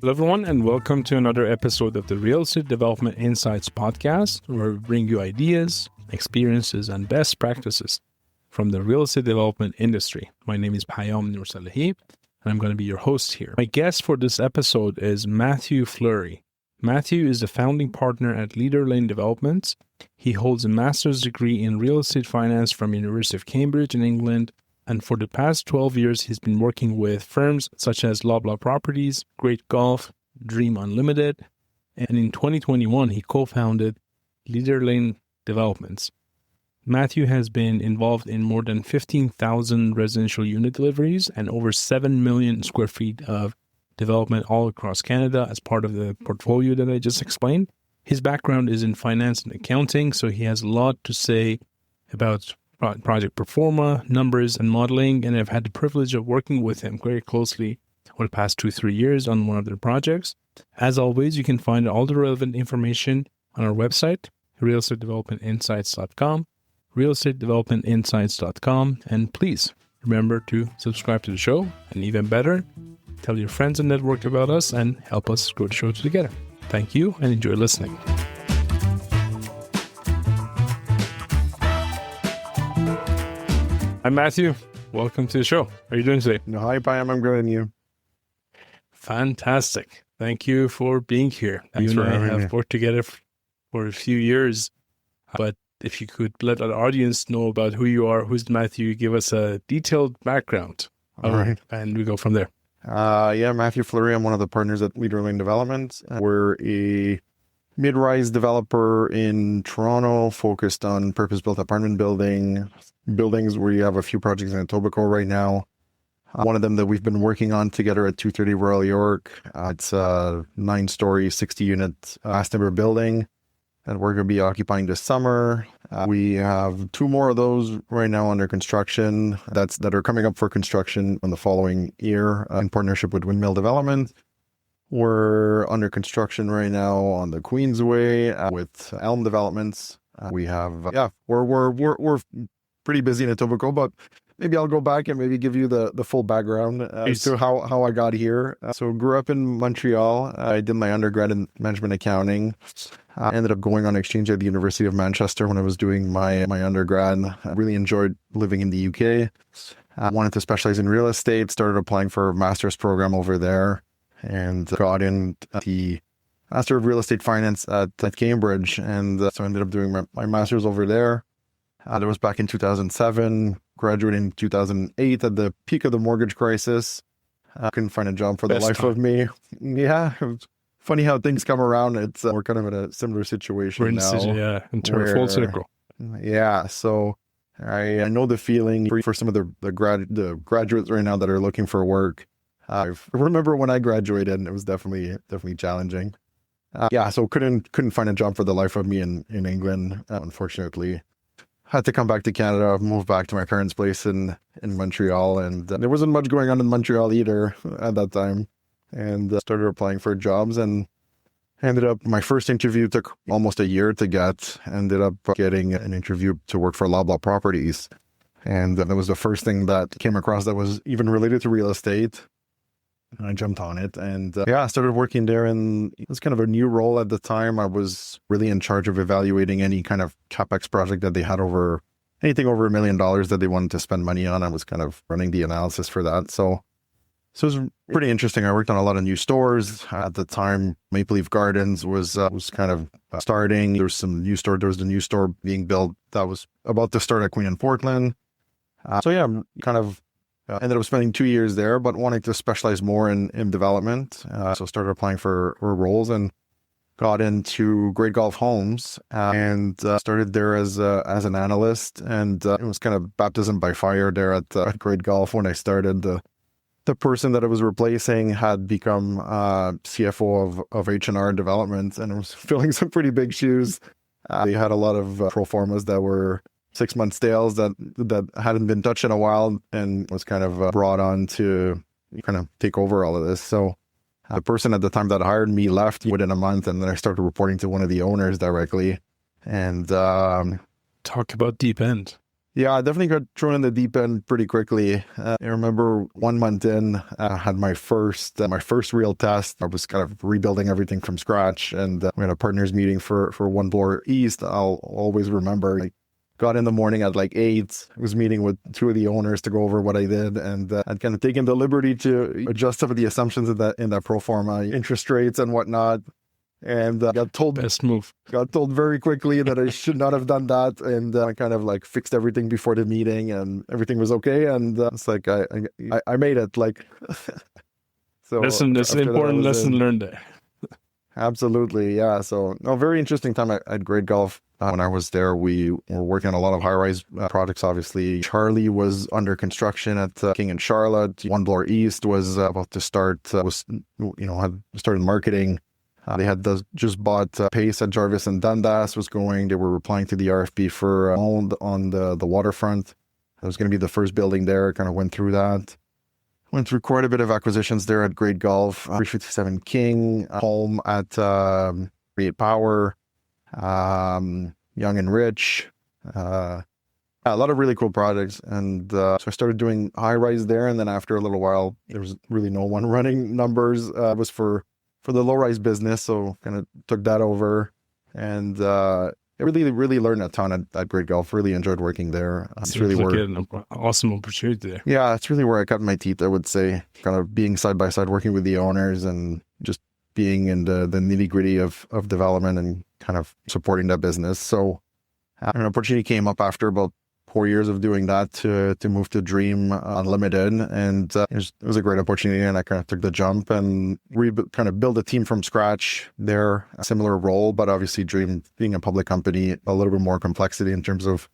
Hello, everyone, and welcome to another episode of the Real Estate Development Insights podcast, where we bring you ideas, experiences, and best practices from the real estate development industry. My name is Payam Nursalahi, and I'm going to be your host here. My guest for this episode is Mathieu Fleury. Mathieu is the founding partner at Leader Lane Developments. He holds a master's degree in real estate finance from University of Cambridge in England, and for the past 12 years, he's been working with firms such as Loblaw Properties, Great Golf, Dream Unlimited, and in 2021, he co-founded Leader Lane Developments. Mathieu has been involved in more than 15,000 residential unit deliveries and over 7 million square feet of development all across Canada as part of the portfolio that I just explained. His background is in finance and accounting, so he has a lot to say about project pro forma, numbers, and modeling, and I've had the privilege of working with him very closely for the past 2-3 years on one of their projects. As always, you can find all the relevant information on our website, realestatedevelopmentinsights.com, realestatedevelopmentinsights.com, and please remember to subscribe to the show, and even better, tell your friends and network about us and help us grow the show together. Thank you and enjoy listening. Hi, Mathieu. Welcome to the show. How are you doing today? Hi, Payam. I'm good, and you? Fantastic. Thank you for being here. Thanks you for and I having have me. worked together for a few years, but if you could let our audience know about who you are, who's Mathieu, give us a detailed background. All right. And we go from there. Mathieu Fleury. I'm one of the partners at Leader Lane Development. We're a mid-rise developer in Toronto focused on purpose-built apartment buildings. We have a few projects in Etobicoke right now. One of them that we've been working on together at 230 Royal York. It's a 9-storey, 60-unit last timber building that we're going to be occupying this summer. We have 2 more of those right now under construction that are coming up for construction in the following year in partnership with Windmill Development. We're under construction right now on the Queensway with Elm Developments. We have we're pretty busy in Etobicoke, but maybe I'll go back and maybe give you the full background as to how I got here. So grew up in Montreal. I did my undergrad in management accounting. I ended up going on exchange at the University of Manchester when I was doing my undergrad. I really enjoyed living in the UK. I wanted to specialize in real estate, started applying for a master's program over there, and got in the Master of Real Estate Finance at Cambridge. And so I ended up doing my master's over there. That was back in 2007, graduated in 2008 at the peak of the mortgage crisis. I couldn't find a job for the life of me. Yeah, it's funny how things come around. We're kind of in a similar situation now. Into a full circle. Yeah, so I know the feeling for some of the graduates right now that are looking for work. I remember when I graduated, and it was definitely challenging. So couldn't find a job for the life of me in England, unfortunately. Had to come back to Canada, move back to my parents' place in Montreal, and there wasn't much going on in Montreal either at that time. And started applying for jobs, and ended up, my first interview took almost a year to get. Ended up getting an interview to work for Loblaw Properties. And that was the first thing that came across that was even related to real estate. And I jumped on it, and I started working there, and it was kind of a new role at the time. I was really in charge of evaluating any kind of CapEx project that they had anything over $1 million that they wanted to spend money on. I was kind of running the analysis for that. So it was pretty interesting. I worked on a lot of new stores. At the time, Maple Leaf Gardens was kind of starting. There was the new store being built that was about to start at Queen and Portland. Kind of ended up spending 2 years there, but wanting to specialize more in development. So started applying for roles and got into Great Golf Homes and started there as an analyst. And it was kind of baptism by fire there at Great Golf when I started. The person that I was replacing had become CFO of H&R Development, and was filling some pretty big shoes. They had a lot of pro formas that were 6-month stales that hadn't been touched in a while, and was kind of brought on to kind of take over all of this. So the person at the time that hired me left within a month, and then I started reporting to one of the owners directly. And talk about deep end. Yeah, I definitely got thrown in the deep end pretty quickly. I remember 1 month in, I had my first real test. I was kind of rebuilding everything from scratch, and we had a partners meeting for Windmill East. I'll always remember. I got in the morning at like 8. I was meeting with 2 of the owners to go over what I did, and I'd kind of taken the liberty to adjust some of the assumptions in that pro forma interest rates and whatnot. And Best move. got told very quickly that I should not have done that, and I kind of like fixed everything before the meeting, and everything was okay. And it's like I made it. Like so, That's an important lesson learned there. Absolutely, yeah. So, no, very interesting time at Great Gulf. When I was there, we were working on a lot of high-rise projects. Obviously, Charlie was under construction at King and Charlotte. Windmill East was about to start. Had started marketing. They had just bought Pace at Jarvis and Dundas was going. They were replying to the RFP for on the waterfront. That was going to be the first building there. Kind of went through that. Went through quite a bit of acquisitions there at Great Gulf. 357 King, home at Create Power, Young and Rich. A lot of really cool projects. And so I started doing high-rise there. And then after a little while, there was really no one running numbers. It was for the low-rise business, so kind of took that over, and I really learned a ton at Great Gulf. Really enjoyed working there. It's really an awesome opportunity there. Yeah, it's really where I cut my teeth, I would say. Kind of being side by side, working with the owners, and just being in the nitty-gritty of development and kind of supporting that business. So an opportunity came up after about 4 years of doing that to move to Dream Unlimited, and it was a great opportunity, and I kind of took the jump and kind of build a team from scratch there. A similar role, but obviously Dream being a public company, a little bit more complexity in terms of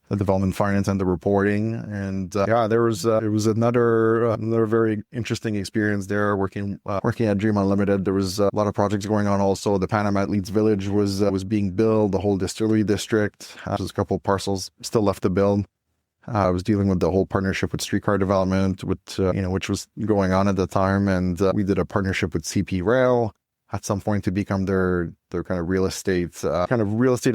the development finance and the reporting. And it was another very interesting experience there working at Dream Unlimited. There was a lot of projects going on. Also, the Panama Athletes Village was being built. The whole distillery district. There's a couple of parcels still left to build. I was dealing with the whole partnership with Streetcar Development, which was going on at the time, and we did a partnership with CP Rail at some point to become their kind of real estate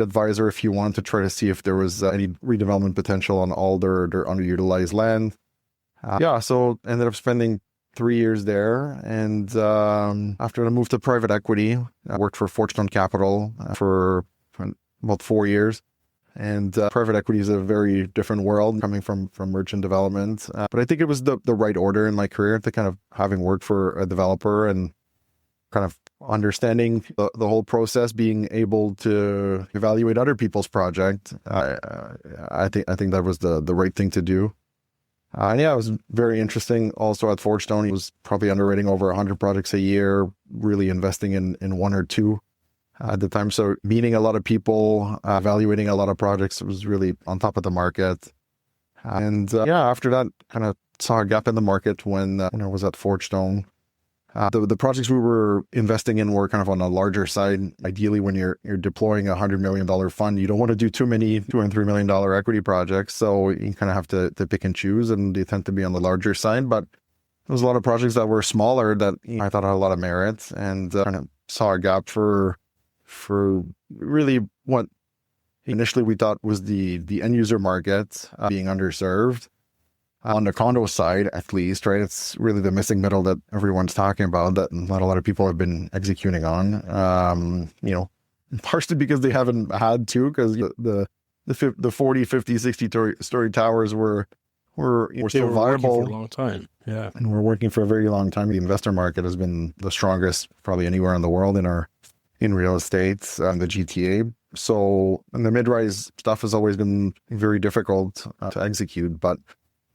advisor, if you want, to try to see if there was any redevelopment potential on all their underutilized land. So ended up spending 3 years there, and after I moved to private equity, I worked for ForgeStone Capital for about 4 years. And private equity is a very different world coming from merchant development. But I think it was the right order in my career to kind of having worked for a developer and kind of understanding the whole process, being able to evaluate other people's project. I think that was the right thing to do. And it was very interesting. Also at ForgeStone, he was probably underwriting over 100 projects a year, really investing in one or two at the time. So meeting a lot of people, evaluating a lot of projects, was really on top of the market. And after that, kind of saw a gap in the market when I was at ForgeStone. The projects we were investing in were kind of on a larger side. Ideally, when you're deploying $100 million fund, you don't want to do too many $2 and $3 million equity projects. So you kind of have to pick and choose, and they tend to be on the larger side. But there was a lot of projects that were smaller that I thought had a lot of merit, and kind of saw a gap for really what initially we thought was the end user market being underserved. On the condo side, at least, right? It's really the missing middle that everyone's talking about that not a lot of people have been executing on. Partially because they haven't had to, because the 40, 50, 60-story towers were still viable for a long time. Yeah, and we're working for a very long time. The investor market has been the strongest probably anywhere in the world in real estate, the GTA. So, and the mid-rise stuff has always been very difficult to execute, but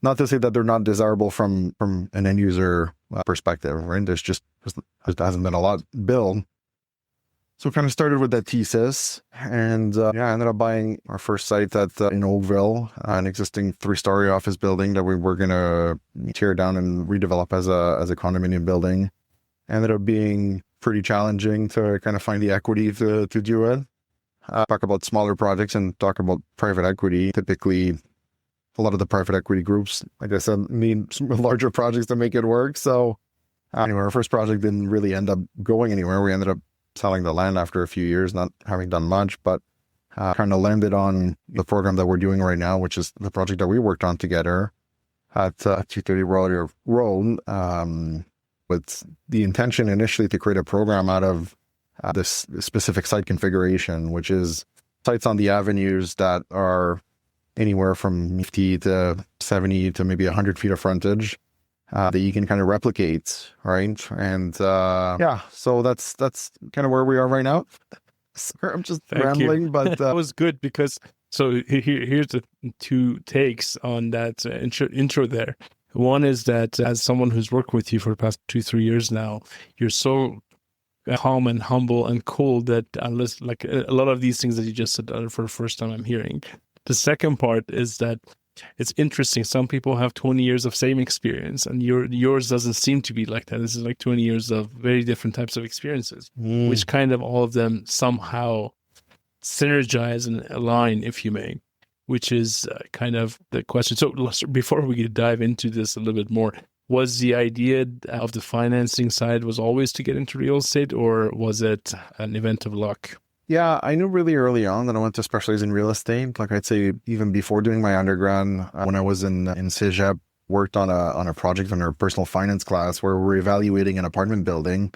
not to say that they're not desirable from an end user perspective, right? There hasn't been a lot built. So kind of started with that thesis, and I ended up buying our first site in Oakville, an existing 3-story office building that we were going to tear down and redevelop as a condominium building. Ended up being pretty challenging to kind of find the equity to do it. Talk about smaller projects and talk about private equity. Typically, a lot of the private equity groups, like I said, need some larger projects to make it work. So anyway, our first project didn't really end up going anywhere. We ended up selling the land after a few years, not having done much, but kind of landed on the program that we're doing right now, which is the project that we worked on together at 230 Road, with the intention initially to create a program out of this specific site configuration, which is sites on the avenues that are anywhere from 50 to 70 to maybe 100 feet of frontage that you can kind of replicate, right? And so that's kind of where we are right now. Sorry, I'm just rambling, but that was good because here's the two takes on that intro there. One is that as someone who's worked with you for the past 2-3 years now, you're so calm and humble and cool that unless like a lot of these things that you just said for the first time I'm hearing. The second part is that it's interesting. Some people have 20 years of same experience, and yours doesn't seem to be like that. This is like 20 years of very different types of experiences, which kind of all of them somehow synergize and align, if you may, which is kind of the question. So before we dive into this a little bit more, was the idea of the financing side was always to get into real estate, or was it an event of luck? Yeah, I knew really early on that I wanted to specialize in real estate. Like I'd say even before doing my undergrad, when I was in Cégep, worked on a project on our personal finance class where we're evaluating an apartment building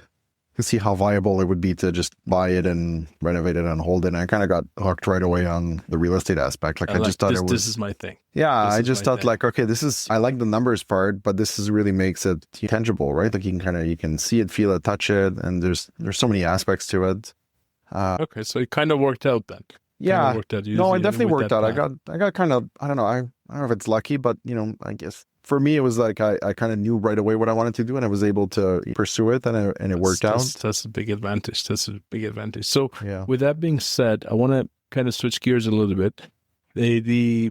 to see how viable it would be to just buy it and renovate it and hold it. And I kind of got hooked right away on the real estate aspect. Like I just thought this is my thing. Yeah, I just thought like, okay, I like the numbers part, but this is really makes it tangible, right? Like you can see it, feel it, touch it, and there's so many aspects to it. Okay, so it kind of worked out then. Yeah, it definitely worked out. I got kind of, I don't know if it's lucky, but I guess for me it was like I kind of knew right away what I wanted to do, and I was able to pursue it, and it worked out. That's a big advantage. So with that being said, I want to kind of switch gears a little bit. The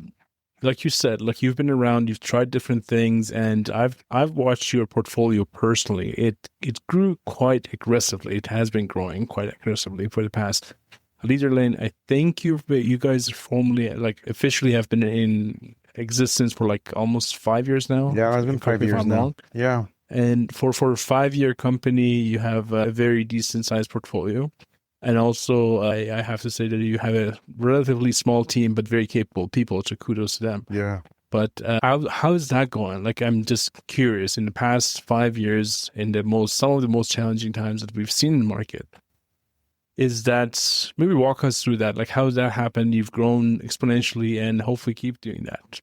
like you said, like you've been around, you've tried different things, and I've watched your portfolio personally. It grew quite aggressively. It has been growing quite aggressively for the past. Leader Lane, I think you guys formally, like officially, have been in existence for like almost 5 years now. Yeah, it's been 5 years now. Wrong. Yeah, and for a 5-year company, you have a very decent sized portfolio. And also, I have to say that you have a relatively small team, but very capable people, so kudos to them. Yeah. But how is that going? Like, I'm just curious. In the past 5 years, in some of the most challenging times that we've seen in the market, is that, maybe walk us through that. Like, how has that happened? You've grown exponentially and hopefully keep doing that.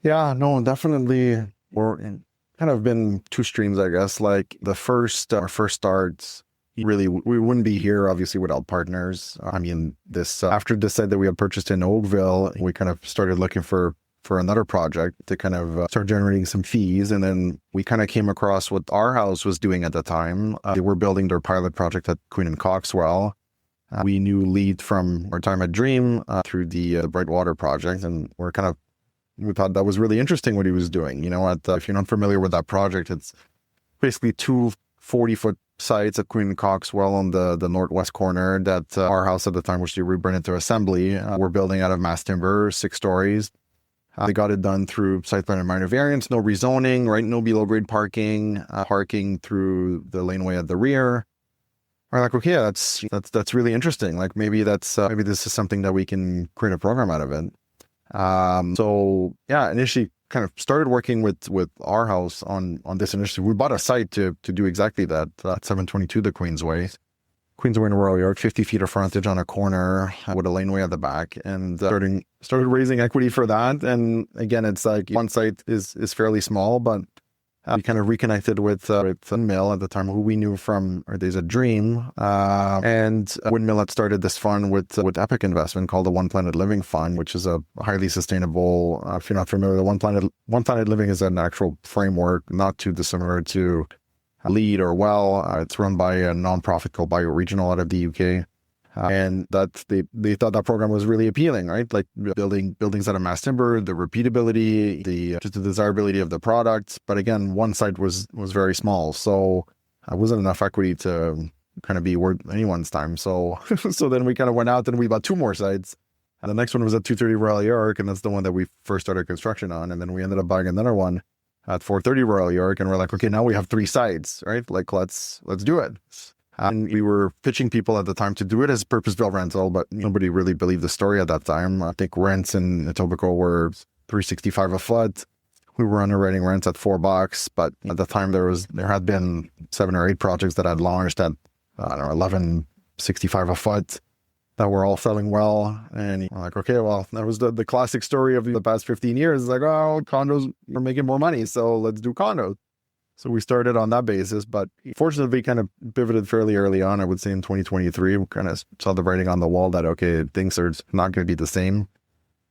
Yeah, no, definitely. We're kind of been two streams, I guess. Like our first starts, really, we wouldn't be here obviously without partners. I mean, after this site that we had purchased in Oakville, we kind of started looking for another project to kind of start generating some fees. And then we kind of came across what our house was doing at the time. They were building their pilot project at Queen and Coxwell. We knew Lead from our time at Dream through the Brightwater project, and we thought that was really interesting what he was doing. If you're not familiar with that project, it's basically two 40-foot sites at Queen and Coxwell on the northwest corner that our house at the time, which we rebranded to Assembly, we're building out of mass timber, 6 stories. They got it done through site plan and minor variance, no rezoning, right? No below grade parking, parking through the laneway at the rear. We're like, okay, that's really interesting. Like maybe this is something that we can create a program out of it. So yeah, initially kind of started working with our house on this initiative. We bought a site to do exactly that, 722 the Queensway in Royal York, 50 feet of frontage on a corner with a laneway at the back, and started raising equity for that. And again, it's like one site is fairly small, but we kind of reconnected with Windmill at the time, who we knew from our days at Dream. And Windmill had started this fund with Epic Investment called the One Planet Living Fund, which is a highly sustainable, if you're not familiar, the One Planet Living is an actual framework, not too dissimilar to Lead or Well. It's run by a nonprofit called Bioregional out of the UK. And that they thought that program was really appealing, right? Like building buildings out of mass timber, the repeatability, just the desirability of the product. But again, one site was very small, so it wasn't enough equity to kind of be worth anyone's time. So then we kind of went out and we bought 2 more sites. And the next one was at 230 Royal York, and that's the one that we first started construction on. And then we ended up buying another one at 430 Royal York, and we're like, okay, now we have 3 sites, right? Like let's do it. And we were pitching people at the time to do it as purpose-built rental, but nobody really believed the story at that time. I think rents in Etobicoke were $365 a foot. We were underwriting rents at $4, but at the time there had been 7 or 8 projects that had launched at $11.65 a foot that were all selling well. And we're like, okay, well, that was the classic story of the past 15 years. It's like, oh, condos are making more money, so let's do condos. So we started on that basis, but fortunately kind of pivoted fairly early on. I would say in 2023, we kind of saw the writing on the wall that, okay, things are not going to be the same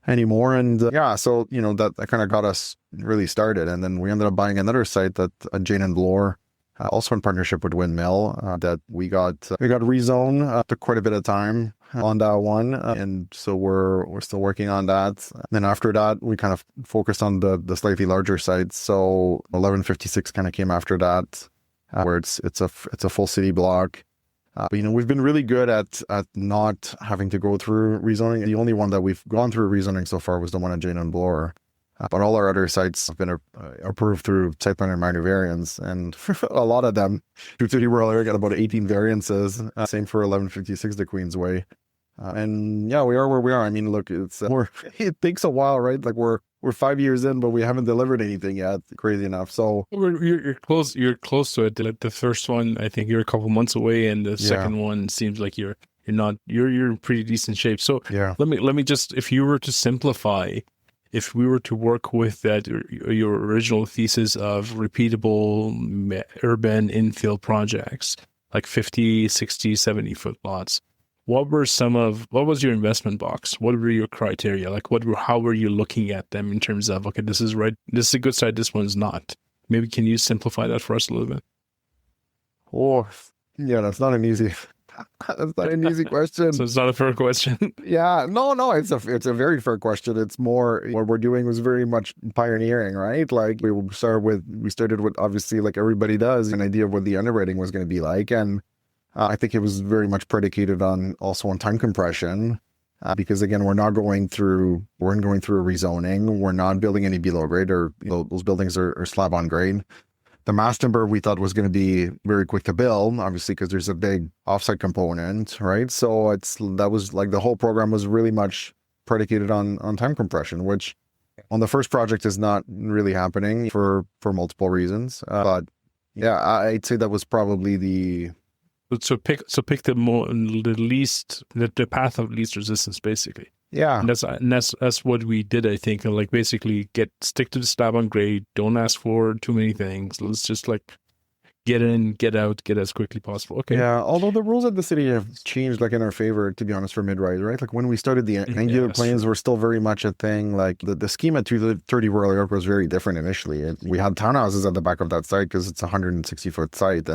anymore. And so, that kind of got us really started. And then we ended up buying another site that Jane and Bloor, also in partnership with Windmill, that we got rezoned. Took quite a bit of time on that one. And so we're still working on that. Then after that, we kind of focused on the slightly larger sites. So 1156 kind of came after that, where it's a full city block. But, we've been really good at not having to go through rezoning. The only one that we've gone through rezoning so far was the one at Jane and Bloor. But all our other sites have been approved through site plan and minor variance. And a lot of them, through City Rural area, got about 18 variances. Same for 1156 the Queensway. And yeah, we are where we are. I mean, look, it takes a while, right? Like we're 5 years in, but we haven't delivered anything yet. Crazy enough. So you're close. You're close to it. The first one, I think you're a couple months away, and the second one seems like you're not. You're in pretty decent shape. So yeah, let me just, if you were to simplify, if we were to work with that, your original thesis of repeatable urban infill projects, like 50, 60, 70 foot lots. What was your investment box? What were your criteria? Like how were you looking at them in terms of, okay, this is right, this is a good side, this one's not. Maybe can you simplify that for us a little bit? Oh, yeah, that's not an easy question. So it's not a fair question. Yeah, no, it's a very fair question. It's more what we're doing was very much pioneering, right? Like we started with, obviously, like everybody does, an idea of what the underwriting was going to be like, and I think it was very much predicated on time compression, because again, we're going through a rezoning. We're not building any below grade, or those buildings are slab on grade. The mass timber we thought was going to be very quick to build, obviously, because there's a big offsite component, right? So that was like the whole program was really much predicated on time compression, which on the first project is not really happening for multiple reasons. But yeah, I'd say that was probably the. So pick the path of least resistance, basically. Yeah, and that's what we did. I think, like, basically stick to the slab on grade. Don't ask for too many things. Let's just like get in, get out, get as quickly possible. Okay. Yeah. Although the rules of the city have changed, like in our favor, to be honest, for mid-rise, right? Like when we started, the angular planes were still very much a thing. Like the scheme at 230 Royal York was very different initially. We had townhouses at the back of that site because it's a 160-foot site,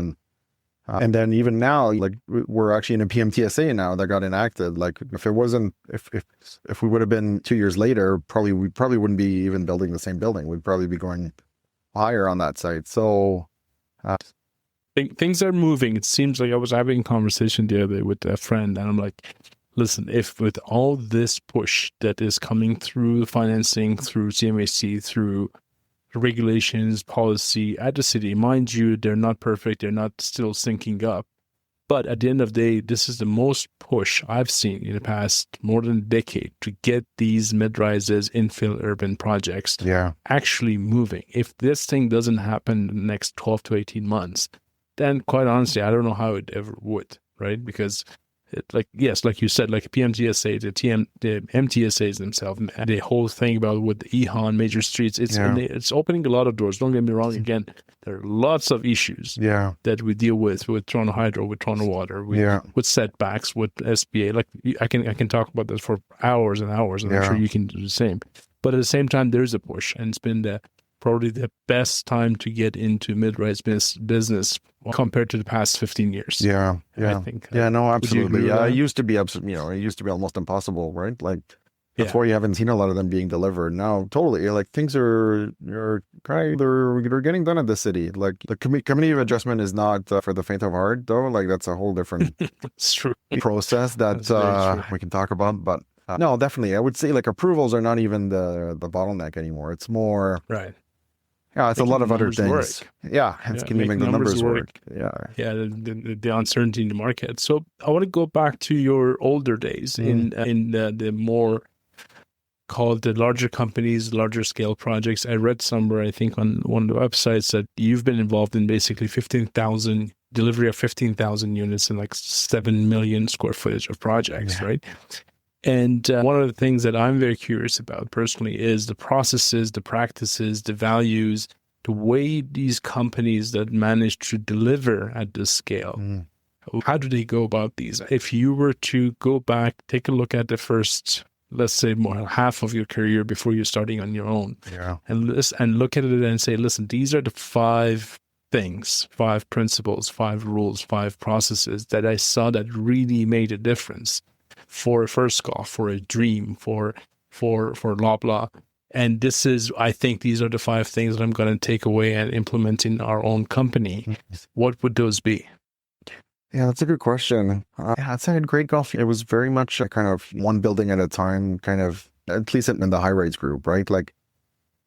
and then even now, like we're actually in a PMTSA now that got enacted. Like if it wasn't, if we would have been 2 years later, we probably wouldn't be even building the same building. We'd probably be going higher on that site. So things are moving. It seems like I was having a conversation the other day with a friend, and I'm like, listen, if with all this push that is coming through the financing, through CMHC, through regulations, policy at the city, mind you, they're not perfect, they're not still syncing up, but at the end of the day, this is the most push I've seen in the past more than a decade to get these mid-rises, infill urban projects actually moving. If this thing doesn't happen in the next 12 to 18 months, then quite honestly, I don't know how it ever would, right? Because like you said, like PMTSA, the MTSAs themselves, the whole thing about with the EHON major streets, it's opening a lot of doors. Don't get me wrong. Again, there are lots of issues that we deal with Toronto Hydro, with Toronto Water, with setbacks, with SBA. Like I can talk about this for hours and hours, and I'm sure you can do the same. But at the same time, there's a push, and it's been probably the best time to get into mid-rise business compared to the past 15 years. Yeah. I think. No, absolutely. Yeah, it used to be almost impossible, right? Like that's why you haven't seen a lot of them being delivered. Now, totally, like things they're getting done at the city. Like the committee of adjustment is not for the faint of heart, though. Like that's a whole different it's true. process that we can talk about. But no, definitely, I would say like approvals are not even the bottleneck anymore. It's more right. Yeah, it's a making lot the of other numbers things. work. Yeah, it's can you make Making the numbers work? Yeah. Yeah, the uncertainty in the market. So I want to go back to your older days in the more called the larger companies, larger scale projects. I read somewhere, I think on one of the websites, that you've been involved in basically 15,000 delivery of 15,000 units in like 7 million square footage of projects, right? And one of the things that I'm very curious about personally is the processes, the practices, the values, the way these companies that manage to deliver at this scale, how do they go about these? If you were to go back, take a look at the first, let's say, more half of your career before you're starting on your own, and look at it and say, listen, these are the 5 things, 5 principles, 5 rules, 5 processes that I saw that really made a difference for a First Call, for a Dream, for Loblaw. And this is, I think these are the 5 things that I'm going to take away and implement in our own company. What would those be? Yeah, that's a good question. Yeah, it's a great golf. It was very much a kind of one building at a time, kind of, at least in the high rise group, right? Like,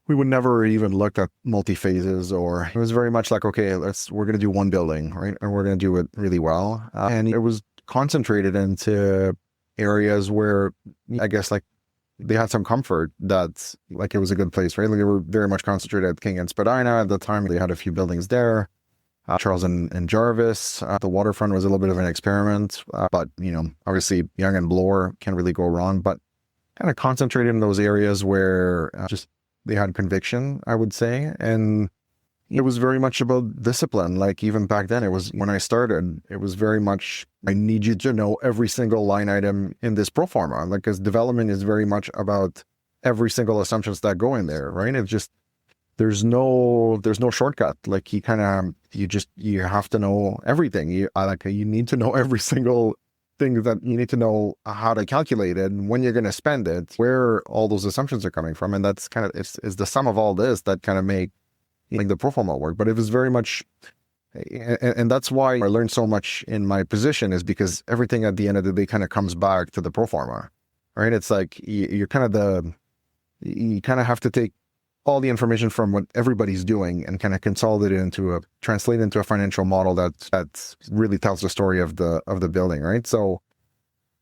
we would never even look at multi-phases, or it was very much like, okay, we're going to do one building, right? And we're going to do it really well. And it was concentrated into areas where I guess like they had some comfort that like it was a good place, right? Like they were very much concentrated at King and Spadina at the time. They had a few buildings there. Charles and Jarvis. The waterfront was a little bit of an experiment, but, obviously Yonge and Bloor can't really go wrong, but kind of concentrated in those areas where just they had conviction, I would say. And it was very much about discipline. Like even back then, it was when I started, it was very much, I need you to know every single line item in this pro forma. Like, because development is very much about every single assumptions that go in there, right? It's just, there's no shortcut. Like you have to know everything. You need to know every single thing that you need to know how to calculate it and when you're going to spend it, where all those assumptions are coming from. And that's kind of, it's the sum of all this that kind of make the pro forma work. But it was very much, and that's why I learned so much in my position, is because everything at the end of the day kind of comes back to the pro forma, right? It's like you kind of have to take all the information from what everybody's doing and kind of consolidate it translate into a financial model that really tells the story of the building, right? So,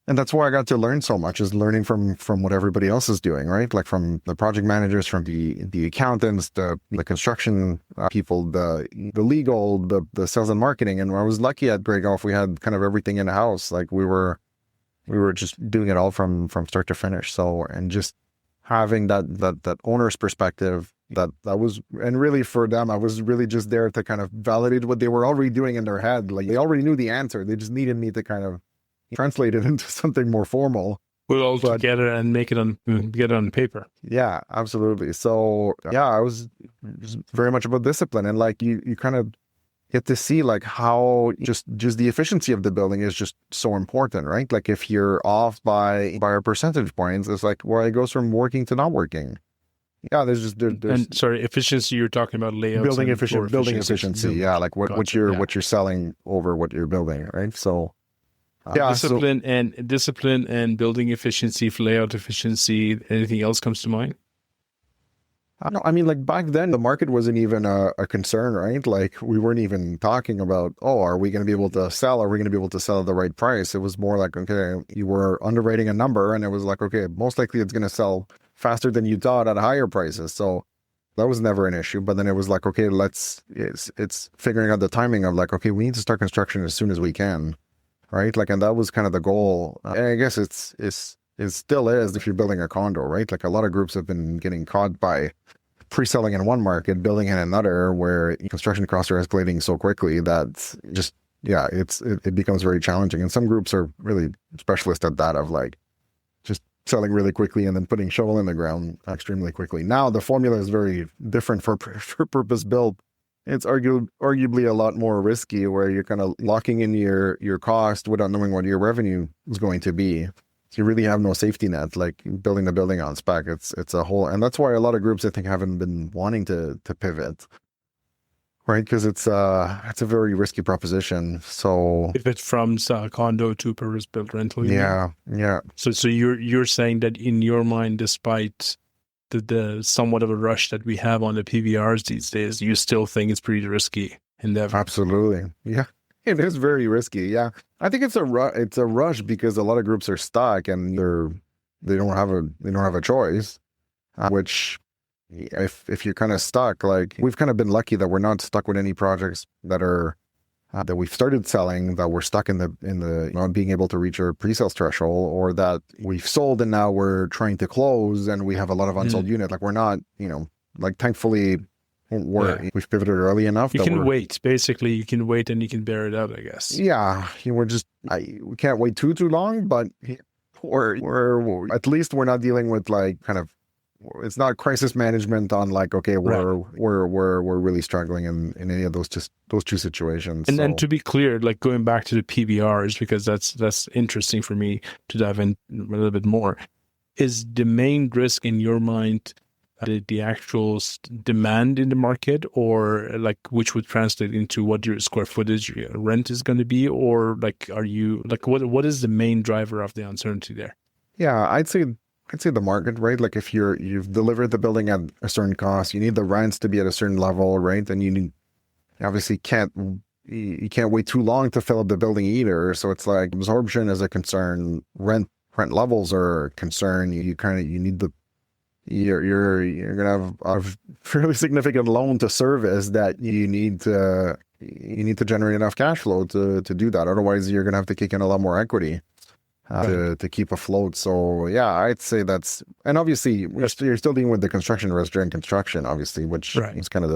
and that's why I got to learn so much, is learning from what everybody else is doing, right? Like from the project managers, from the accountants, the construction people, the legal, the sales and marketing. And I was lucky at Grey Golf, we had kind of everything in house. Like we were just doing it all from start to finish. So, and just having that owner's perspective, that was, and really for them, I was really just there to kind of validate what they were already doing in their head. Like they already knew the answer. They just needed me to kind of translate it into something more formal. Put it all together and get it on paper. Yeah, absolutely. So yeah, I was very much about discipline, and like you kind of get to see like how just the efficiency of the building is just so important, right? Like if you're off by a percentage points, it's like, well, it goes from working to not working. Yeah, there's and sorry, efficiency. You're talking about layouts, building efficiency. Yeah, like what you're selling over what you're building, right? So discipline and building efficiency, layout efficiency. Anything else comes to mind? No, I mean, like back then, the market wasn't even a concern, right? Like we weren't even talking about, are we going to be able to sell? Are we going to be able to sell at the right price? It was more like, okay, you were underwriting a number, and it was like, okay, most likely it's going to sell faster than you thought at higher prices. So that was never an issue. But then it was like, okay, it's figuring out the timing of like, okay, we need to start construction as soon as we can, right? Like, and that was kind of the goal. And I guess it still is if you're building a condo, right? Like a lot of groups have been getting caught by pre-selling in one market, building in another, where construction costs are escalating so quickly that just, it becomes very challenging. And some groups are really specialist at that, of like just selling really quickly and then putting shovel in the ground extremely quickly. Now the formula is very different for purpose built. It's arguably a lot more risky, where you're kind of locking in your cost without knowing what your revenue is going to be. You really have no safety net, like building the building on spec. It's a whole, and that's why a lot of groups I think haven't been wanting to pivot, right? Because it's a very risky proposition. So if it's from condo to purpose built rental, yeah. So you're saying that in your mind, despite the somewhat of a rush that we have on the PVRs these days, you still think it's pretty risky endeavor? Absolutely. Yeah. It is very risky. Yeah. I think it's a rush because a lot of groups are stuck and they don't have a choice, which if you're kind of stuck, like we've kind of been lucky that we're not stuck with any projects that are that we've started selling that we're stuck in the not being able to reach our pre-sales threshold, or that we've sold and now we're trying to close and we have a lot of unsold unit. Like we're not, like thankfully we've pivoted early enough. You can wait. Basically, you can wait and you can bear it out, I guess. Yeah, we can't wait too long, but we're at least we're not dealing with like kind of, it's not crisis management on like, okay, we're really struggling in any of those two situations. And then to be clear, like going back to the PBRs, because that's interesting for me to dive in a little bit more. Is the main risk in your mind the actual demand in the market, or like which would translate into what your square footage rent is going to be, or like are you like what is the main driver of the uncertainty there? Yeah, I'd say the market, right? Like if you've delivered the building at a certain cost, you need the rents to be at a certain level, right? Then you obviously can't wait too long to fill up the building either. So it's like absorption is a concern, rent levels are a concern. You're gonna have a fairly significant loan to service that you need to generate enough cash flow to do that. Otherwise, you're gonna have to kick in a lot more equity to keep afloat. So yeah, I'd say that's, and obviously you're still dealing with the construction risk during construction, obviously, which is kind of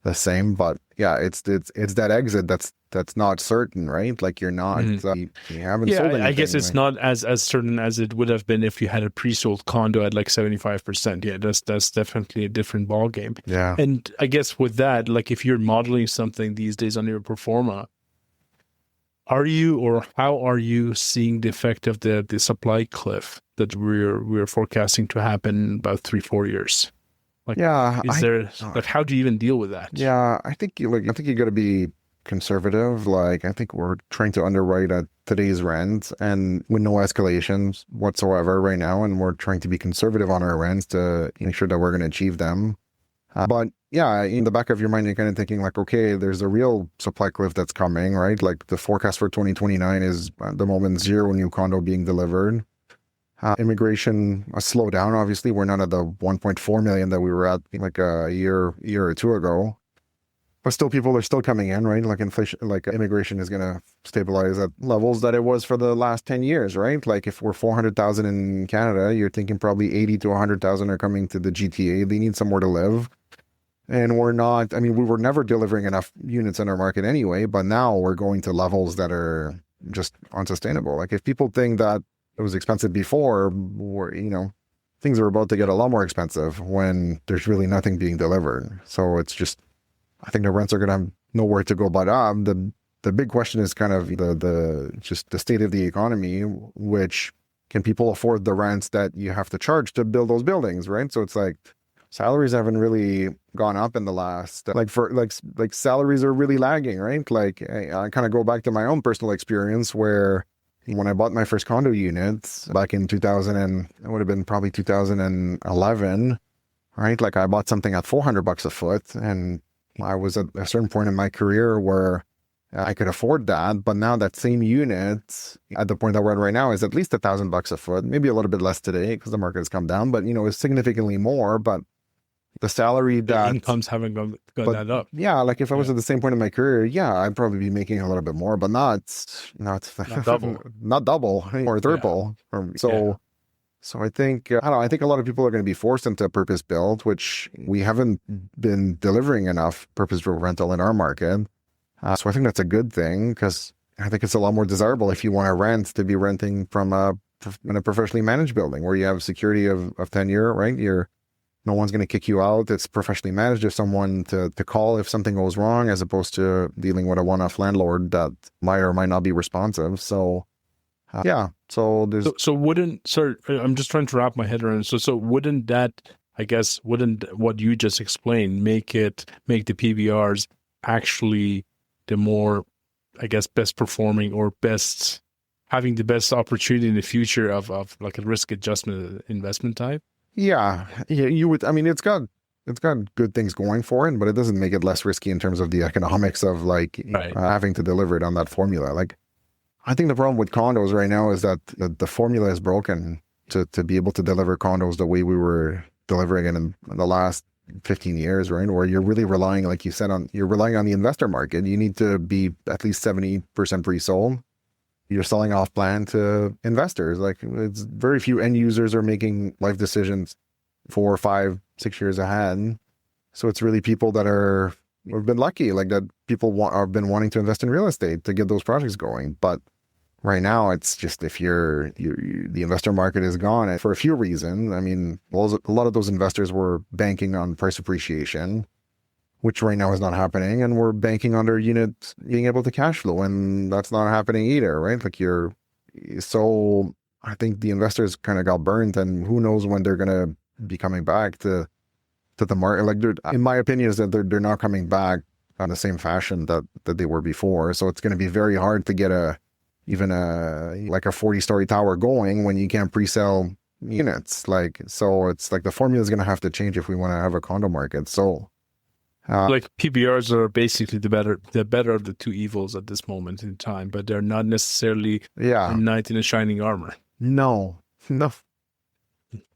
the same. But yeah, it's that exit that's not certain, right? Like you're not you haven't sold anything. I guess it's not as certain as it would have been if you had a pre-sold condo at like 75%. Yeah, that's definitely a different ball game. Yeah. And I guess with that, like if you're modeling something these days on your pro forma, how are you seeing the effect of the supply cliff that we're forecasting to happen in about 3-4 years? Like, how do you even deal with that? Yeah, I think you got to be conservative. Like, I think we're trying to underwrite at today's rents and with no escalations whatsoever right now, and we're trying to be conservative on our rents to make sure that we're going to achieve them. But yeah, in the back of your mind, you're kind of thinking like, okay, there's a real supply cliff that's coming, right? Like the forecast for 2029 is at the moment 0 new condo being delivered. Immigration a slowdown. Obviously, we're not at the 1.4 million that we were at like a year or two ago. But still, people are still coming in, right? Like inflation, like immigration is going to stabilize at levels that it was for the last 10 years, right? Like if we're 400,000 in Canada, you're thinking probably 80 to 100,000 are coming to the GTA. They need somewhere to live. And we were never delivering enough units in our market anyway, but now we're going to levels that are just unsustainable. Like if people think that it was expensive before, things are about to get a lot more expensive when there's really nothing being delivered. So it's just, I think the rents are going to have nowhere to go but up. The big question is kind of the state of the economy, which can people afford the rents that you have to charge to build those buildings, right? So it's like salaries haven't really gone up in the last, like salaries are really lagging, right? Like I kind of go back to my own personal experience where when I bought my first condo unit back in 2000, and it would have been probably 2011, right? Like I bought something at $400 a foot, and I was at a certain point in my career where I could afford that. But now that same unit at the point that we're at right now is at least $1,000 a foot, maybe a little bit less today because the market has come down, but it's significantly more. But the salary that incomes haven't gone that up. Yeah, like if I was at the same point in my career, I'd probably be making a little bit more, but not double, not double or triple. So I think I think a lot of people are going to be forced into purpose built, which we haven't been delivering enough purpose built rental in our market. So I think that's a good thing because I think it's a lot more desirable if you want to rent to be renting from in a professionally managed building where you have security of tenure, right? No one's going to kick you out. It's professionally managed. There's someone to call if something goes wrong, as opposed to dealing with a one-off landlord that might or might not be responsive. So, So there's. I'm just trying to wrap my head around. So wouldn't what you just explained make the PBRs actually the more, I guess, best performing or having the best opportunity in the future of like a risk adjustment investment type? Yeah, you would. I mean, it's got good things going for it, but it doesn't make it less risky in terms of the economics of like Right. having to deliver it on that formula. Like, I think the problem with condos right now is that the formula is broken to be able to deliver condos the way we were delivering it in the last 15 years, right? Where you're really relying, like you said, you're relying on the investor market. You need to be at least 70% pre-sold. You're selling off plan to investors. Like, it's very few end users are making life decisions 4, 5, 6 years ahead. So it's really people that have been lucky, like that people have been wanting to invest in real estate to get those projects going. But right now, it's just if the investor market is gone for a few reasons. I mean, a lot of those investors were banking on price appreciation, which right now is not happening, and we're banking on their units being able to cash flow, and that's not happening either, right? So I think the investors kind of got burned, and who knows when they're gonna be coming back to the market. Like, in my opinion, is that they're not coming back on the same fashion that they were before. So it's going to be very hard to get even a 40-story tower going when you can't pre-sell units. Like, so it's like the formula is going to have to change if we want to have a condo market. So like PBRs are basically the better of the two evils at this moment in time, but they're not necessarily a knight in a shining armor. No,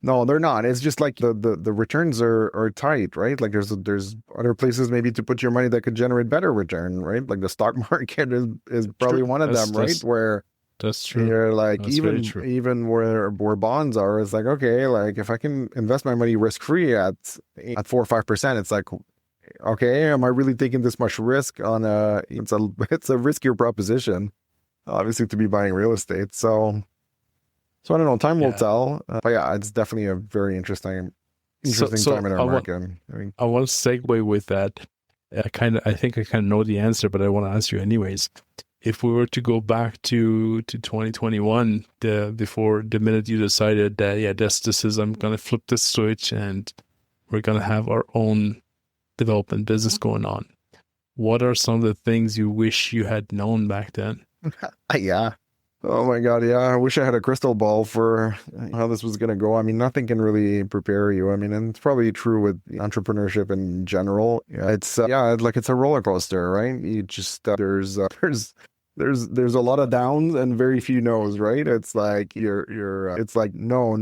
they're not. It's just like the returns are tight, right? Like there's other places maybe to put your money that could generate better return, right? Like the stock market is probably one of them, right? Where that's true. You're like, that's even where bonds are, it's like, okay, like if I can invest my money risk free at 4 or 5%, it's like, okay, am I really taking this much risk on it's a riskier proposition, obviously, to be buying real estate. So I don't know. Time will tell. But yeah, it's definitely a very interesting time in our market. I want to segue with that. I think I kind of know the answer, but I want to ask you anyways. If we were to go back to 2021, before the minute you decided that this is I'm gonna flip this switch and we're gonna have our own development business going on, what are some of the things you wish you had known back then? Yeah. Oh my God, yeah. I wish I had a crystal ball for how this was going to go. I mean, nothing can really prepare you. I mean, and it's probably true with entrepreneurship in general. It's it's a roller coaster, right? You just there's a lot of downs and very few no's, right? It's like it's like no,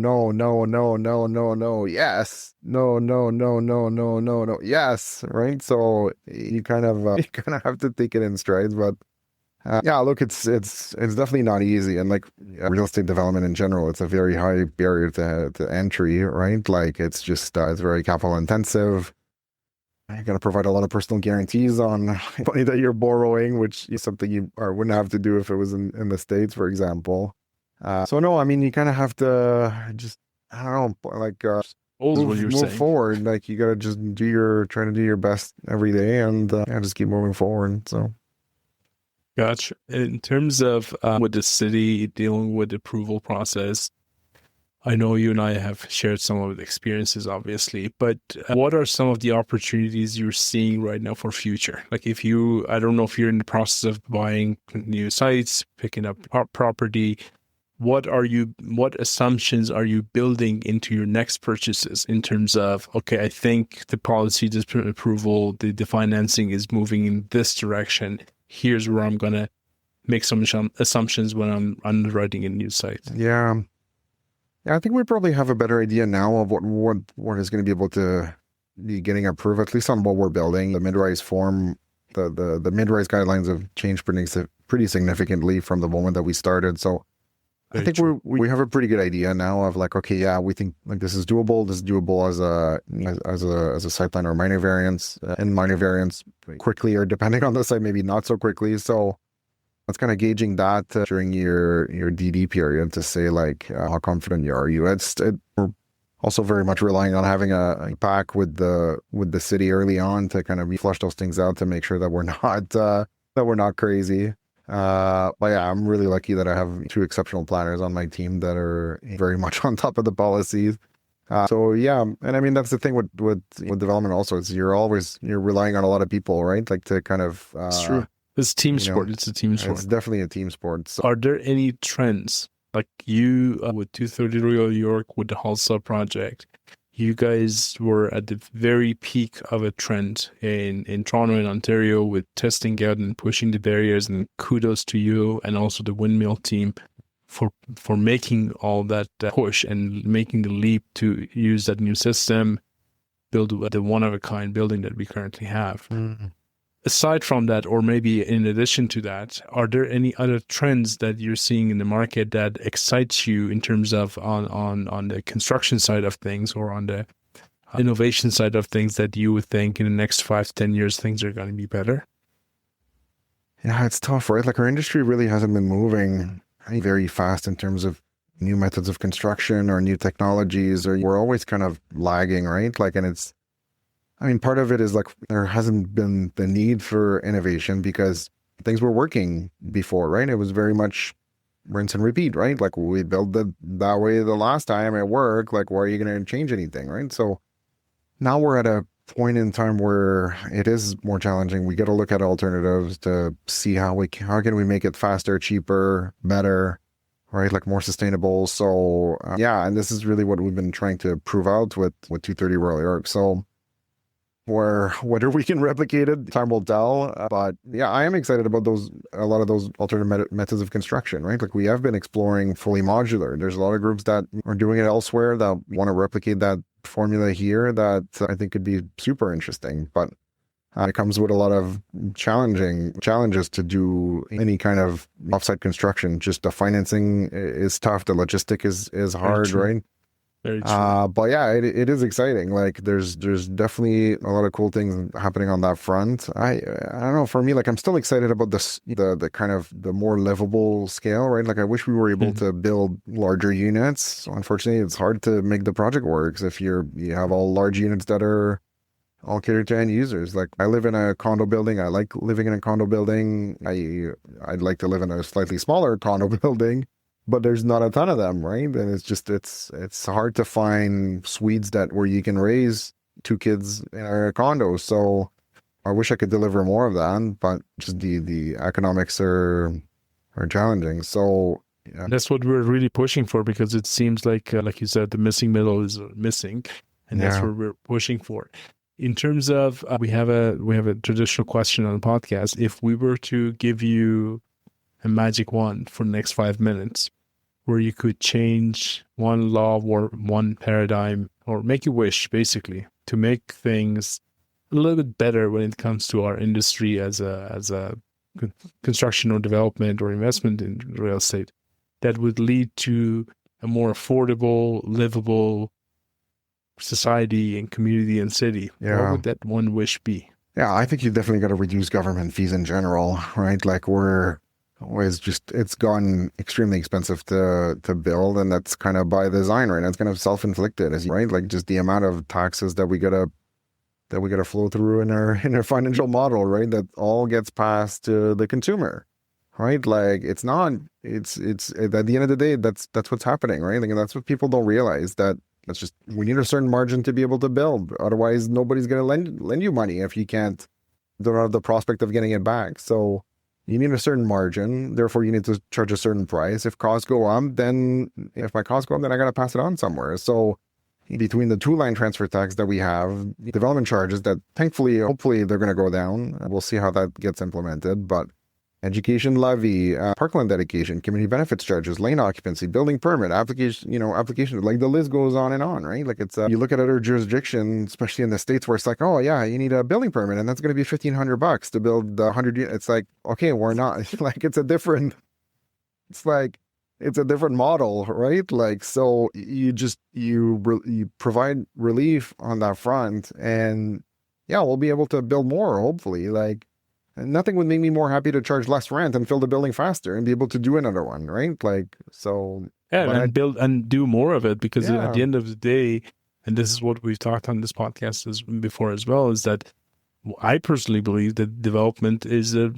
yes, no, yes, right? So you kind of have to take it in strides, but. Look, it's definitely not easy, and like real estate development in general, it's a very high barrier to entry, right? Like it's just it's very capital intensive. You got to provide a lot of personal guarantees on money that you're borrowing, which is something you wouldn't have to do if it was in the States, for example. So no, I mean you kind of have to just I don't know, like move forward. Like you got to just try to do your best every day, and just keep moving forward. So. Gotcha. In terms of with the city dealing with the approval process, I know you and I have shared some of the experiences, obviously, but what are some of the opportunities you're seeing right now for future? Like I don't know if you're in the process of buying new sites, picking up property, what assumptions are you building into your next purchases in terms of, okay, I think the policy, the approval, the financing is moving in this direction. Here's where I'm going to make some assumptions when I'm underwriting a new site. Yeah, I think we probably have a better idea now of what is going to be able to be getting approved, at least on what we're building. The mid-rise form, the mid-rise guidelines have changed pretty significantly from the moment that we started. So I think we have a pretty good idea now of like, okay, yeah, we think like this is doable. This is doable as a site plan or minor variance, and minor variance quickly, or depending on the site, maybe not so quickly. So that's kind of gauging that during your DD period to say like how confident are you. We're also very much relying on having a pack with the city early on to kind of flush those things out to make sure that we're not crazy. But yeah, I'm really lucky that I have two exceptional planners on my team that are very much on top of the policies. So yeah, and I mean that's the thing with development also is you're relying on a lot of people, right? Like to kind of it's true. It's a team sport. It's a team sport. It's definitely a team sport. So. Are there any trends Like you with 230 Royal York, with the Halsa project, you guys were at the very peak of a trend in Toronto and Ontario with testing out and pushing the barriers. And kudos to you and also the Windmill team for making all that push and making the leap to use that new system, build the one-of-a-kind building that we currently have. Mm. Aside from that, or maybe in addition to that, are there any other trends that you're seeing in the market that excites you in terms of on the construction side of things or on the innovation side of things that you would think in the next 5 to 10 years things are going to be better? Yeah, it's tough, right? Like our industry really hasn't been moving very fast in terms of new methods of construction or new technologies, or we're always kind of lagging, right? Like, and it's, I mean, part of it is like there hasn't been the need for innovation because things were working before, right? It was very much rinse and repeat, right? Like we built that way the last time it worked. Like, why are you going to change anything, right? So now we're at a point in time where it is more challenging. We got to look at alternatives to see how can we make it faster, cheaper, better, right? Like more sustainable. So yeah, and this is really what we've been trying to prove out with 230 Royal York. So whether we can replicate it, time will tell. But yeah, I am excited about a lot of those alternative methods of construction, right? Like we have been exploring fully modular. There's a lot of groups that are doing it elsewhere that want to replicate that formula here that I think could be super interesting. But it comes with a lot of challenges to do any kind of offsite construction. Just the financing is tough. The logistic is hard, right? Very true. But yeah, it is exciting. Like there's definitely a lot of cool things happening on that front. I don't know, for me, like I'm still excited about the kind of the more livable scale, right? Like I wish we were able to build larger units. So unfortunately, it's hard to make the project work if you have all large units that are all catered to end users. Like I live in a condo building. I like living in a condo building. I'd like to live in a slightly smaller condo building. But there's not a ton of them, right? And it's just it's hard to find suites where you can raise 2 kids in a condo. So I wish I could deliver more of that, but just the economics are challenging. So yeah. That's what we're really pushing for, because it seems like you said, the missing middle is missing, and that's what we're pushing for. In terms of we have a traditional question on the podcast. If we were to give you a magic wand for the next 5 minutes, where you could change one law or one paradigm, or make a wish, basically, to make things a little bit better when it comes to our industry as a construction or development or investment in real estate, that would lead to a more affordable, livable society and community and city. Yeah. What would that one wish be? Yeah, I think you definitely got to reduce government fees in general, right? Like it's gotten extremely expensive to build, and that's kind of by design, right? That's kind of self-inflicted, right? Like just the amount of taxes that we gotta flow through in our financial model, right? That all gets passed to the consumer, right? Like it's at the end of the day, that's what's happening, right? Like, and that's what people don't realize, that that's just, we need a certain margin to be able to build. Otherwise, nobody's gonna lend you money if you don't have the prospect of getting it back. So you need a certain margin, therefore you need to charge a certain price. If costs go up, then I got to pass it on somewhere. So between the 2-line transfer tax that we have, development charges that hopefully they're going to go down. We'll see how that gets implemented. But education levy, parkland dedication, community benefits charges, lane occupancy, building permit, application, like the list goes on and on, right? Like it's, you look at other jurisdictions, especially in the States, where it's like, oh yeah, you need a building permit and that's going to be $1,500 to build 100 units. It's like, okay, we're not, like, it's a different model, right? Like, so you provide relief on that front, and yeah, we'll be able to build more, hopefully. Like, nothing would make me more happy to charge less rent and fill the building faster and be able to do another one, right? Like, so yeah, and build and do more of it, because Yeah. at the end of the day, and this is what we've talked on this podcast before as well, is that I personally believe that development is a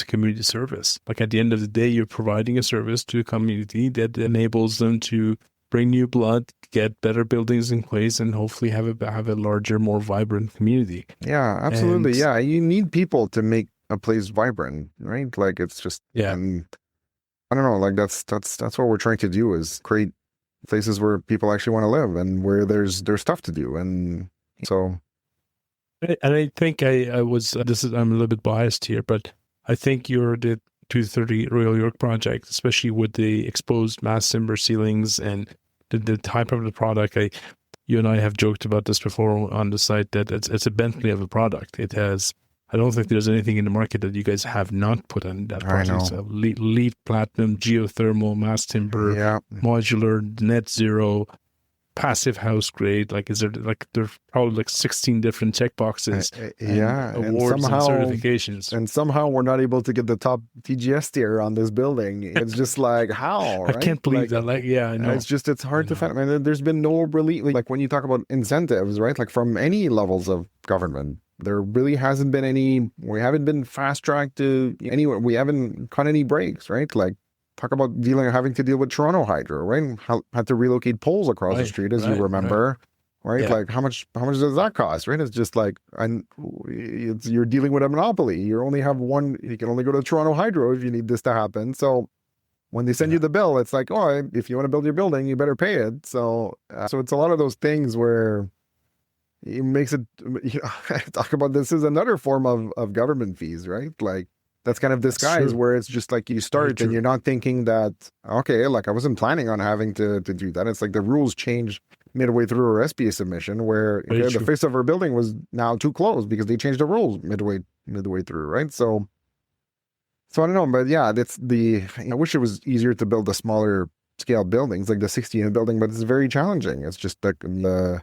community service. Like at the end of the day, you're providing a service to a community that enables them to bring new blood, get better buildings in place, and hopefully have a larger, more vibrant community. Yeah, absolutely. Yeah, you need people to make a place vibrant, right? Like it's just, Yeah. and I don't know, like that's what we're trying to do, is create places where people actually want to live and where there's stuff to do. And so And I think I was, I'm a little bit biased here, but I think you're the 230 Royal York project, especially with the exposed mass timber ceilings and the type of the product. You and I have joked about this before on the site, that it's a Bentley of a product. It has, I don't think there's anything in the market that you guys have not put on that I project. know. So leaf platinum, geothermal, mass timber, Yeah. modular, net zero, passive house grade. Like, is there, like, there's probably like 16 different checkboxes Yeah. and awards and certifications. And somehow we're not able to get the top TGS tier on this building. It's just like, how, I right? can't believe that. Like, yeah, I know. It's hard to find. I mean, there's been no really, like when you talk about incentives, right? Like from any levels of government, there really hasn't been any. We haven't been fast tracked to anywhere. We haven't cut any breaks, right? Like talk about having to deal with Toronto Hydro, right? Had to relocate poles across the street, as you remember. Right? Yeah. Like how much does that cost? Right? It's just like, you're dealing with a monopoly. You only have one. You can only go to Toronto Hydro if you need this to happen. So when they send you the bill, it's like, oh, if you want to build your building, you better pay it. So it's a lot of those things where it makes it. Talk about this as another form of government fees, right? Like that's kind of disguised where it's just like you start and you're not thinking that, okay, like I wasn't planning on having to do that. It's like the rules change midway through our SBA submission, where the face of our building was now too close because they changed the rules midway through, right? So I don't know, but yeah, I wish it was easier to build the smaller scale buildings, like the 60-unit building, but it's very challenging. It's just like the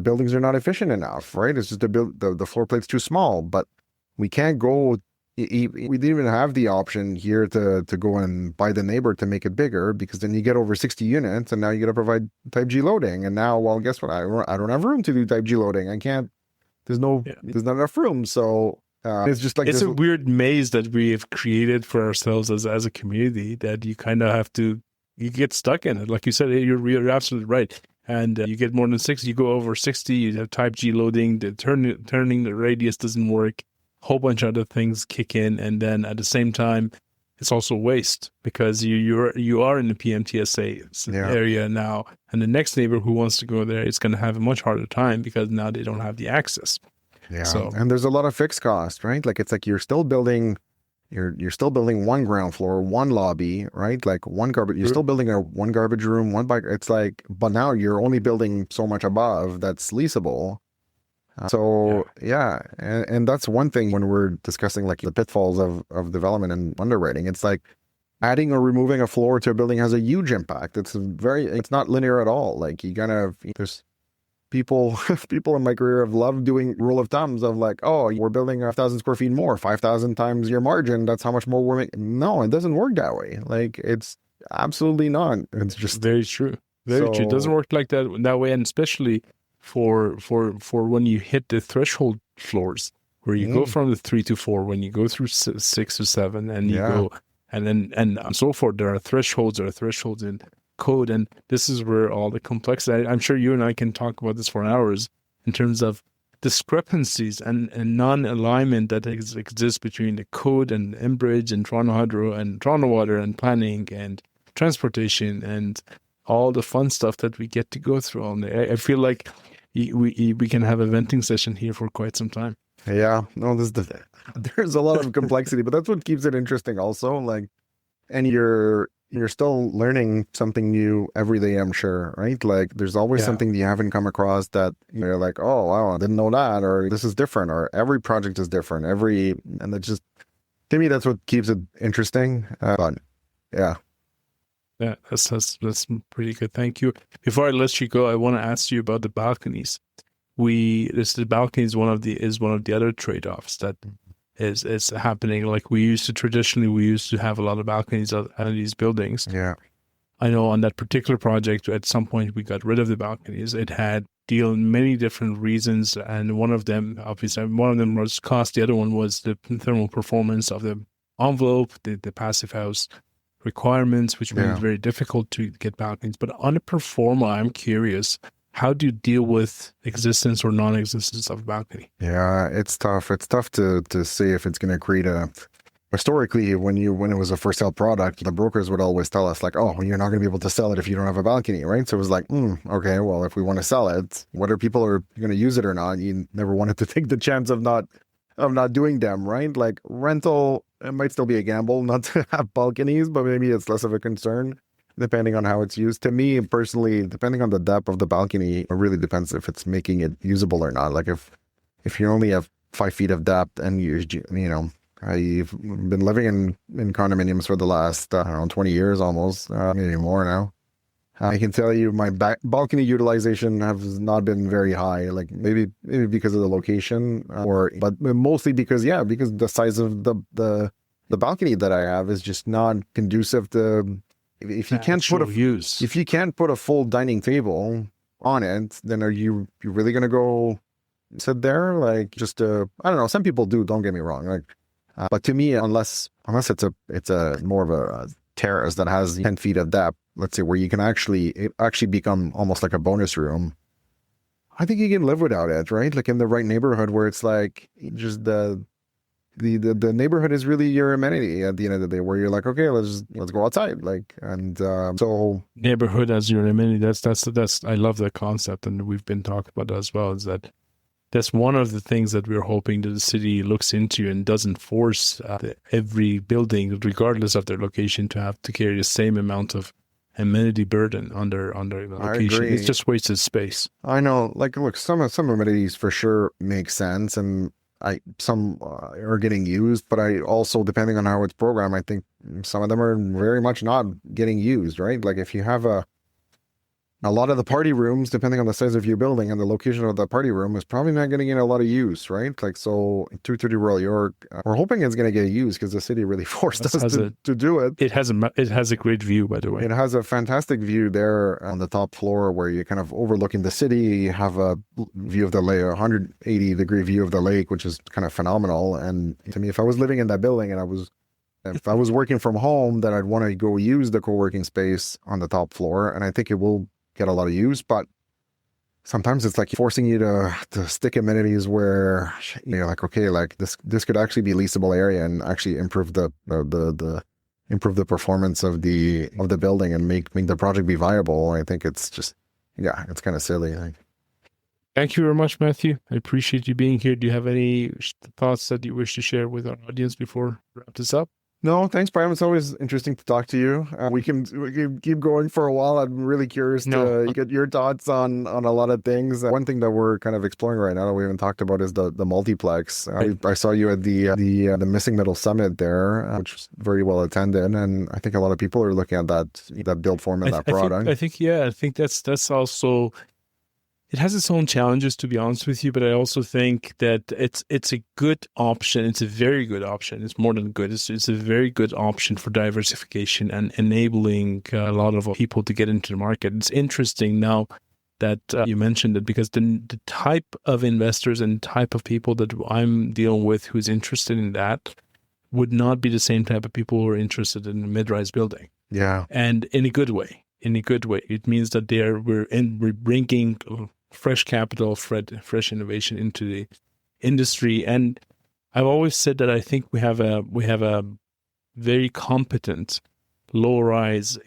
buildings are not efficient enough, right? It's just the floor plate's too small, but we can't go. We didn't even have the option here to go and buy the neighbor to make it bigger, because then you get over 60 units and now you got to provide type G loading. And now, well, guess what? I don't have room to do type G loading. I can't. There's not enough room. So it's just like it's a weird maze that we have created for ourselves as a community, that you kind of have to, you get stuck in it. Like you said, you're absolutely right. And you get more than 60, you go over 60, you have type G loading, turning the radius doesn't work. Whole bunch of other things kick in, and then at the same time, it's also waste, because you are in the PMTSA area now, and the next neighbor who wants to go there is going to have a much harder time because now they don't have the access. Yeah, and there's a lot of fixed cost, right? Like it's like you're still building one ground floor, one lobby, right? Like one garbage. You're still building one garbage room, one bike. It's like, but now you're only building so much above that's leasable. And that's one thing when we're discussing like the pitfalls of development and underwriting. It's like adding or removing a floor to a building has a huge impact. It's not linear at all. Like there's people in my career have loved doing rule of thumbs of like, oh, we're building 1,000 square feet more, 5,000 times your margin. That's how much more we're making. No, it doesn't work that way. Like it's absolutely not. It's just very true. Very true. It doesn't work like that way, and especially for when you hit the threshold floors, where you go from the 3 to 4, when you go through 6 to 7, and you go and so forth. There are thresholds in code, and this is where all the complexity. I'm sure you and I can talk about this for hours in terms of discrepancies and non-alignment that exists between the code and Enbridge and Toronto Hydro and Toronto Water and planning and transportation and all the fun stuff that we get to go through all day. I feel like we can have a venting session here for quite some time. Yeah, no, there's a lot of complexity, but that's what keeps it interesting also. Like, and you're still learning something new every day, I'm sure, right? Like there's always something that you haven't come across that you're like, oh, wow, I didn't know that, or this is different, or every project is different. And it just, to me, that's what keeps it interesting. But yeah. Yeah, that's pretty good. Thank you. Before I let you go, I want to ask you about the balconies. The balcony is one of the other trade-offs that is happening. Like we used to have a lot of balconies out of these buildings. Yeah. I know on that particular project, at some point we got rid of the balconies. It had many different reasons, and one of them was cost. The other one was the thermal performance of the envelope, the passive house requirements, which made it very difficult to get balconies. But on a pro forma, I'm curious, how do you deal with existence or non-existence of a balcony? Yeah, it's tough. It's tough to say if it's going to create historically, when it was a for sale product, the brokers would always tell us like, oh, you're not going to be able to sell it if you don't have a balcony, right? So it was like, okay, well, if we want to sell it, whether people are going to use it or not, you never wanted to take the chance of not doing them, right? Like rental, it might still be a gamble not to have balconies, but maybe it's less of a concern depending on how it's used. To me personally, depending on the depth of the balcony, it really depends if it's making it usable or not. Like if you only have 5 feet of depth and I've been living in condominiums for the last, 20 years almost, maybe more now. I can tell you my balcony utilization has not been very high, like maybe because of the location, but mostly because the size of the balcony that I have is just not conducive to, if you can't put a full dining table on it, then are you really going to go sit there? Like just, I don't know. Some people do, don't get me wrong. Like, but to me, unless it's a more of a terrace that has 10 feet of depth, let's say, where you can actually become almost like a bonus room, I think you can live without it, right? Like in the right neighborhood where it's like just the neighborhood is really your amenity at the end of the day, where you're like, okay, let's go outside. Like, and so neighborhood as your amenity, that's I love that concept. And we've been talking about that as well, is that's one of the things that we're hoping that the city looks into and doesn't force every building, regardless of their location, to have to carry the same amount of amenity burden on their location. I agree. It's just wasted space. I know. Like, look, some amenities for sure make sense, and some are getting used, but I also, depending on how it's programmed, I think some of them are very much not getting used, right? Like if you have a lot of the party rooms, depending on the size of your building and the location of the party room, is probably not getting in a lot of use, right? Like, so 230 Royal York, we're hoping it's going to get used because the city really forced us to do it. It has a great view, by the way. It has a fantastic view there on the top floor where you're kind of overlooking the city. You have a view of the lake, 180-degree view of the lake, which is kind of phenomenal. And to me, if I was living in that building and if I was working from home, then I'd want to go use the co-working space on the top floor. And I think it will get a lot of use, but sometimes it's like forcing you to stick amenities where you're like, okay, like this could actually be leasable area and actually improve the performance of the building and make the project be viable. I think it's just, it's kind of silly. Thank you very much, Matthew. I appreciate you being here. Do you have any thoughts that you wish to share with our audience before we wrap this up? No, thanks, Payam. It's always interesting to talk to you. We can keep going for a while. I'm really curious to get your thoughts on a lot of things. One thing that we're kind of exploring right now that we haven't talked about is the multiplex. I saw you at the Missing Middle Summit there, which was very well attended, and I think a lot of people are looking at that build format, that product. I think that's also. It has its own challenges, to be honest with you, but I also think that it's a good option. It's a very good option. It's more than good. It's a very good option for diversification and enabling a lot of people to get into the market. It's interesting now that you mentioned it, because the type of investors and type of people that I'm dealing with who's interested in that would not be the same type of people who are interested in a mid-rise building. Yeah. And in a good way. It means that we're bringing fresh capital, fresh innovation into the industry. And I've always said that I think we have a very competent low-rise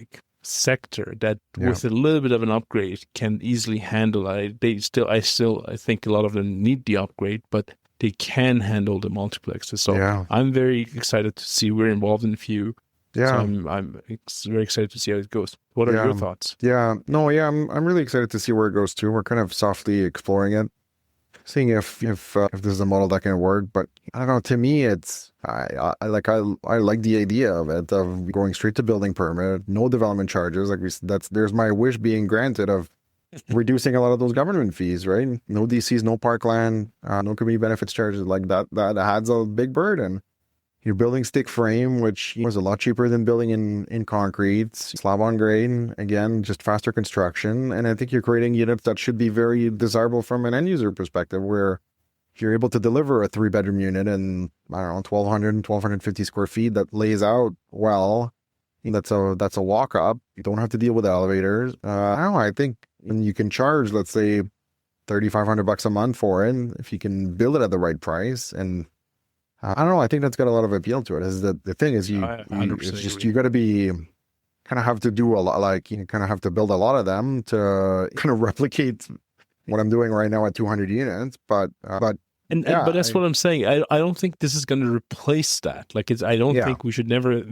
sector that with a little bit of an upgrade can easily handle. I think a lot of them need the upgrade, but they can handle the multiplexes. So I'm very excited to see. We're involved in a few. Yeah, so I'm very excited to see how it goes. What are your thoughts? I'm really excited to see where it goes too. We're kind of softly exploring it, seeing if this is a model that can work. But I don't know. To me, it's I like the idea of it, of going straight to building permit, no development charges. Like there's my wish being granted of reducing a lot of those government fees, right? No DCs, no parkland, no community benefits charges. Like that adds a big burden. You're building stick frame, which was a lot cheaper than building in concrete, slab on grade, again, just faster construction. And I think you're creating units that should be very desirable from an end user perspective, where you're able to deliver a 3-bedroom unit in, 1,250 square feet that lays out well. That's a walk up. You don't have to deal with elevators. I think you can charge, let's say, $3,500 a month for it if you can build it at the right price. And I don't know. I think that's got a lot of appeal to it. Is that the thing is I 100% it's just, agree. you got to be kind of have to do a lot, like you kind of have to build a lot of them to kind of replicate what I'm doing right now at 200 units. But yeah, But that's what I'm saying. I don't think this is going to replace that. Like I don't yeah, think we should never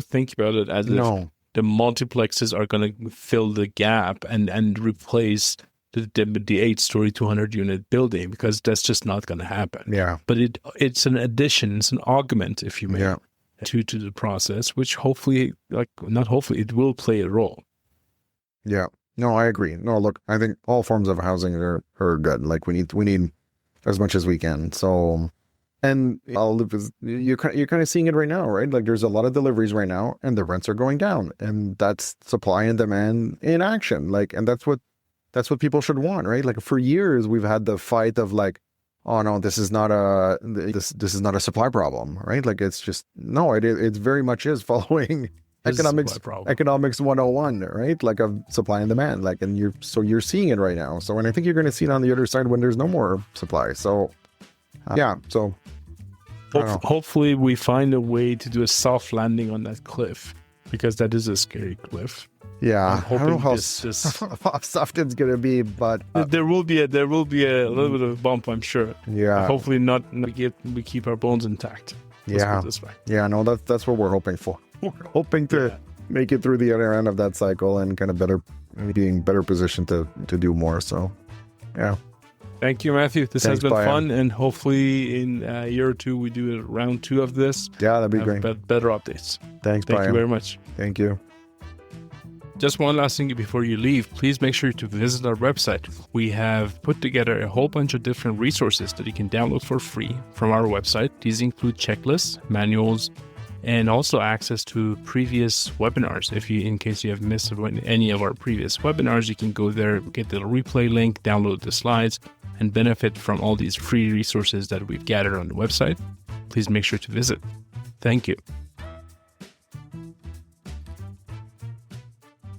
think about it as if no, the multiplexes are going to fill the gap and replace the 8-story 200 unit building, because that's just not going to happen. yeah, But it's an addition, it's an augment, if you may, yeah, to the process, which hopefully, like not hopefully, it will play a role. yeah. No, I agree. No, look, I think all forms of housing are good. Like we need as much as we can. So, and you're kind of seeing it right now, right? Like there's a lot of deliveries right now, and the rents are going down, and that's supply and demand in action. Like, and that's what people should want, right? Like for years we've had the fight of like, oh no, this is not a supply problem, right? Like it's just no, it very much is following This is a economics supply problem. economics 101, right? Like of supply and demand, like, and you're seeing it right now. So, and I think you're going to see it on the other side when there's no more supply. So yeah, so I don't know. Hopefully we find a way to do a soft landing on that cliff, because that is a scary cliff. Yeah, I'm I don't know hoping how, this how soft it's going to be, but there will be a little bit of bump, I'm sure. yeah, Hopefully not. We keep our bones intact. Let's put it this way. yeah, no, that's what we're hoping for. We're hoping to make it through the other end of that cycle and kind of being better positioned to do more. So, yeah. Thank you, Matthew. This has Thanks, been Payam. fun, and hopefully in a year or two we do a round 2 of this. Yeah, that'd be Have great. better updates. Thanks, Thank Payam. you very much. Thank you. Just one last thing before you leave, please make sure to visit our website. We have put together a whole bunch of different resources that you can download for free from our website. These include checklists, manuals, and also access to previous webinars. In case you have missed any of our previous webinars, you can go there, get the replay link, download the slides, and benefit from all these free resources that we've gathered on the website. Please make sure to visit. Thank you.